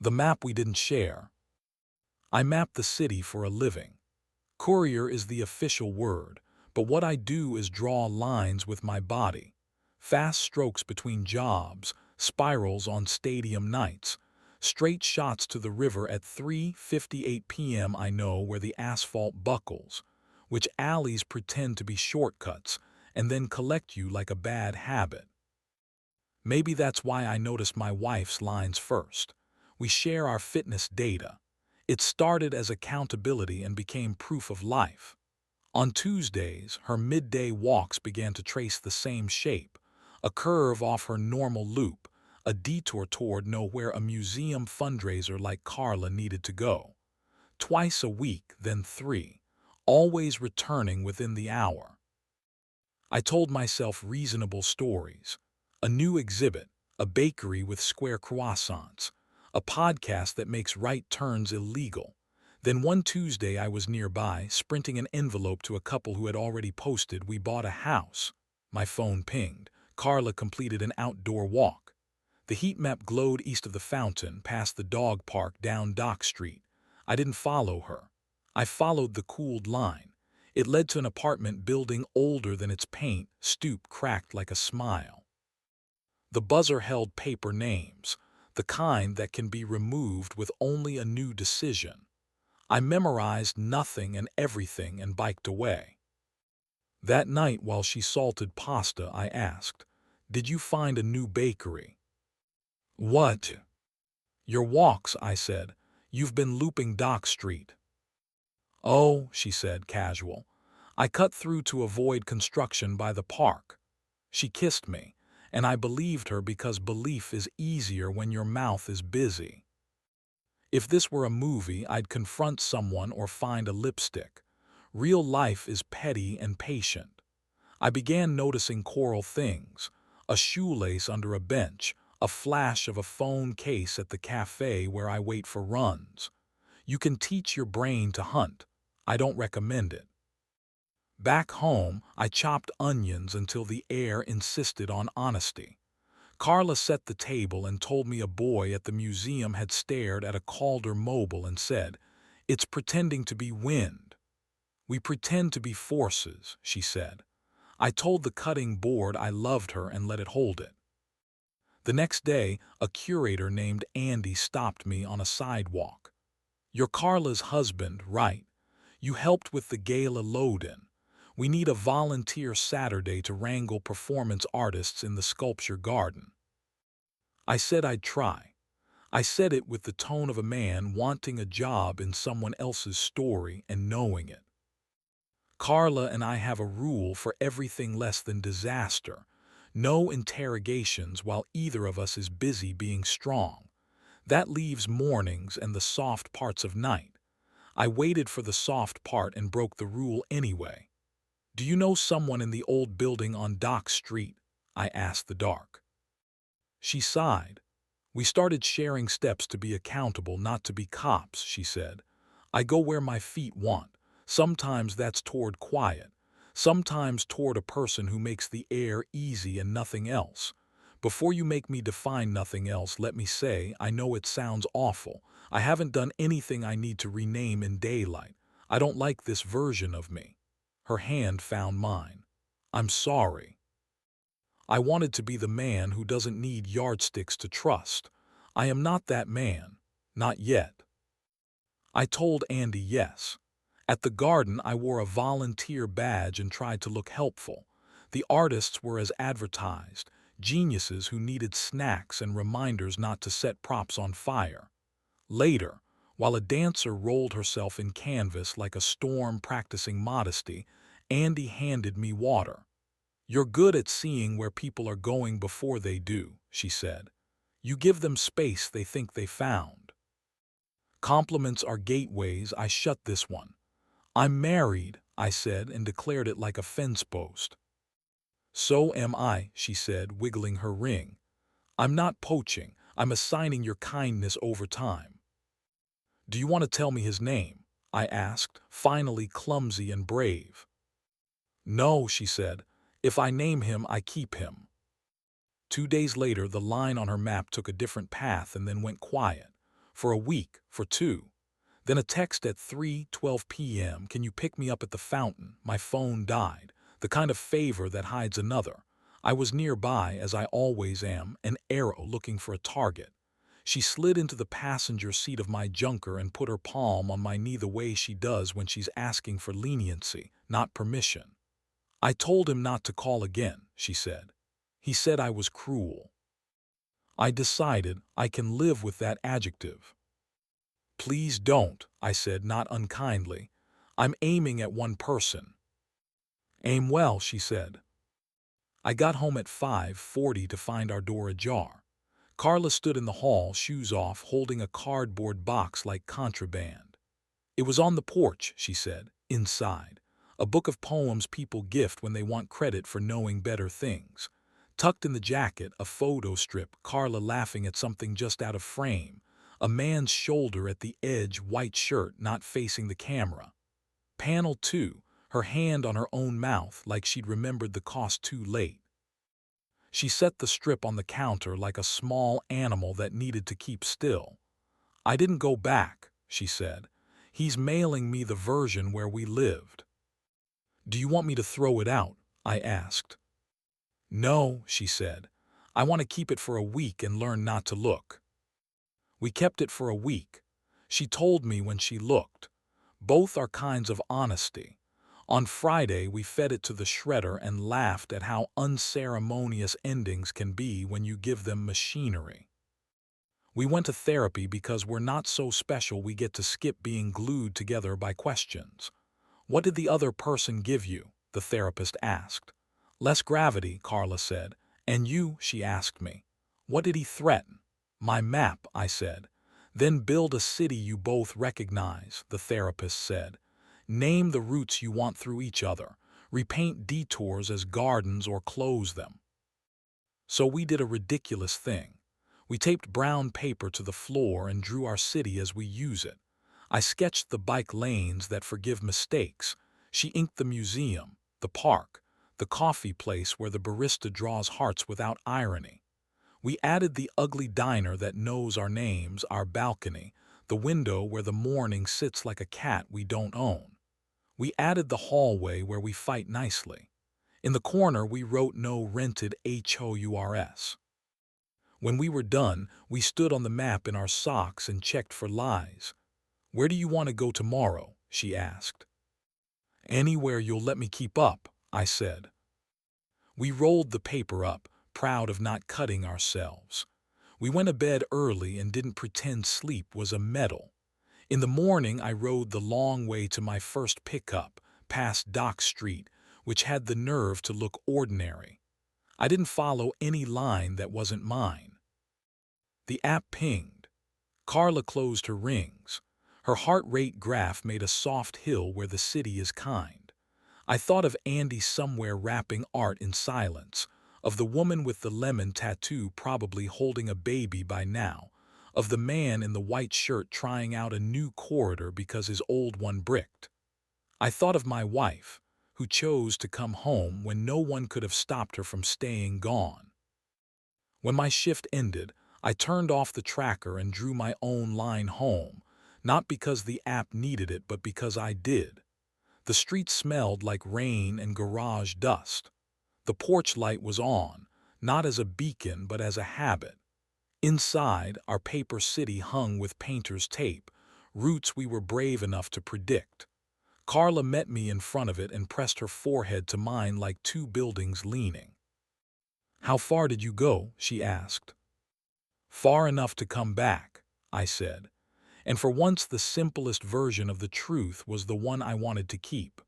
The map we didn't share. I map the city for a living. Courier is the official word, but what I do is draw lines with my body. Fast strokes between jobs, spirals on stadium nights, straight shots to the river at 3:58 p.m. I know where the asphalt buckles, which alleys pretend to be shortcuts, and then collect you like a bad habit. Maybe that's why I noticed my wife's lines first. We share our fitness data. It started as accountability and became proof of life. On Tuesdays, her midday walks began to trace the same shape, a curve off her normal loop, a detour toward nowhere a museum fundraiser like Carla needed to go. Twice a week, then three, always returning within the hour. I told myself reasonable stories. A new exhibit, a bakery with square croissants, a podcast that makes right turns illegal. Then one Tuesday I was nearby, sprinting an envelope to a couple who had already posted, "We bought a house." My phone pinged. Carla completed an outdoor walk. The heat map glowed east of the fountain, past the dog park, down Dock Street. I didn't follow her. I followed the cooled line. It led to an apartment building older than its paint, stoop cracked like a smile. The buzzer held paper names, the kind that can be removed with only a new decision. I memorized nothing and everything and biked away. That night while she salted pasta, I asked, "Did you find a new bakery?" "What?" "Your walks," I said. "You've been looping Dock Street." "Oh," she said, casual. "I cut through to avoid construction by the park." She kissed me, and I believed her because belief is easier when your mouth is busy. If this were a movie, I'd confront someone or find a lipstick. Real life is petty and patient. I began noticing choral things, a shoelace under a bench, a flash of a phone case at the cafe where I wait for runs. You can teach your brain to hunt. I don't recommend it. Back home, I chopped onions until the air insisted on honesty. Carla set the table and told me a boy at the museum had stared at a Calder Mobile and said, "It's pretending to be wind." "We pretend to be forces," she said. I told the cutting board I loved her and let it hold it. The next day, a curator named Andy stopped me on a sidewalk. "You're Carla's husband, right? You helped with the gala load-in. We need a volunteer Saturday to wrangle performance artists in the sculpture garden." I said I'd try. I said it with the tone of a man wanting a job in someone else's story and knowing it. Carla and I have a rule for everything less than disaster: no interrogations while either of us is busy being strong. That leaves mornings and the soft parts of night. I waited for the soft part and broke the rule anyway. "Do you know someone in the old building on Dock Street?" I asked the dark. She sighed. "We started sharing steps to be accountable, not to be cops," she said. "I go where my feet want. Sometimes that's toward quiet. Sometimes toward a person who makes the air easy and nothing else. Before you make me define nothing else, let me say, I know it sounds awful. I haven't done anything I need to rename in daylight. I don't like this version of me." Her hand found mine. "I'm sorry. I wanted to be the man who doesn't need yardsticks to trust. I am not that man. Not yet." I told Andy yes. At the garden, I wore a volunteer badge and tried to look helpful. The artists were as advertised, geniuses who needed snacks and reminders not to set props on fire. Later, while a dancer rolled herself in canvas like a storm practicing modesty, Andy handed me water. "You're good at seeing where people are going before they do," she said. "You give them space they think they found." Compliments are gateways. I shut this one. "I'm married," I said, and declared it like a fence post. "So am I," she said, wiggling her ring. "I'm not poaching. I'm assigning your kindness over time." "Do you want to tell me his name?" I asked, finally clumsy and brave. "No," she said. "If I name him, I keep him." 2 days later, the line on her map took a different path and then went quiet. for a week, for 2. Then a text at 3:12 p.m. Can you pick me up at the fountain? My phone died. The kind of favor that hides another. I was nearby, as I always am, an arrow looking for a target. She slid into the passenger seat of my junker and put her palm on my knee the way she does when she's asking for leniency, not permission. I told him not to call again, she said. He said I was cruel. I decided I can live with that adjective. Please don't, I said, not unkindly. I'm aiming at one person. Aim well, she said. I got home at 5:40 to find our door ajar. Carla stood in the hall, shoes off, holding a cardboard box like contraband. It was on the porch, she said, inside. A book of poems people gift when they want credit for knowing better things. Tucked in the jacket, a photo strip, Carla laughing at something just out of frame. A man's shoulder at the edge, white shirt not facing the camera. Panel 2, her hand on her own mouth like she'd remembered the cost too late. She set the strip on the counter like a small animal that needed to keep still. I didn't go back, she said. He's mailing me the version where we lived. Do you want me to throw it out? I asked. No, she said. I want to keep it for a week and learn not to look. We kept it for a week. She told me when she looked. Both are kinds of honesty. On Friday, we fed it to the shredder and laughed at how unceremonious endings can be when you give them machinery. We went to therapy because we're not so special we get to skip being glued together by questions. What did the other person give you? The therapist asked. Less gravity, Carla said. And you, she asked me. What did he threaten? My map, I said. Then build a city you both recognize, the therapist said. Name the routes you want through each other. Repaint detours as gardens or close them. So we did a ridiculous thing. We taped brown paper to the floor and drew our city as we use it. I sketched the bike lanes that forgive mistakes. She inked the museum, the park, the coffee place where the barista draws hearts without irony. We added the ugly diner that knows our names, our balcony, the window where the morning sits like a cat we don't own. We added the hallway where we fight nicely. In the corner we wrote no rented HOURS. When we were done, we stood on the map in our socks and checked for lies. Where do you want to go tomorrow? She asked. Anywhere you'll let me keep up, I said. We rolled the paper up, proud of not cutting ourselves. We went to bed early and didn't pretend sleep was a medal. In the morning, I rode the long way to my first pickup, past Dock Street, which had the nerve to look ordinary. I didn't follow any line that wasn't mine. The app pinged. Carla closed her rings. Her heart rate graph made a soft hill where the city is kind. I thought of Andy somewhere wrapping art in silence, of the woman with the lemon tattoo probably holding a baby by now, of the man in the white shirt trying out a new corridor because his old one bricked. I thought of my wife, who chose to come home when no one could have stopped her from staying gone. When my shift ended, I turned off the tracker and drew my own line home, not because the app needed it, but because I did. The street smelled like rain and garage dust. The porch light was on, not as a beacon but as a habit. Inside, our paper city hung with painter's tape, routes we were brave enough to predict. Carla met me in front of it and pressed her forehead to mine like two buildings leaning. How far did you go? She asked. Far enough to come back, I said. And for once the simplest version of the truth was the one I wanted to keep.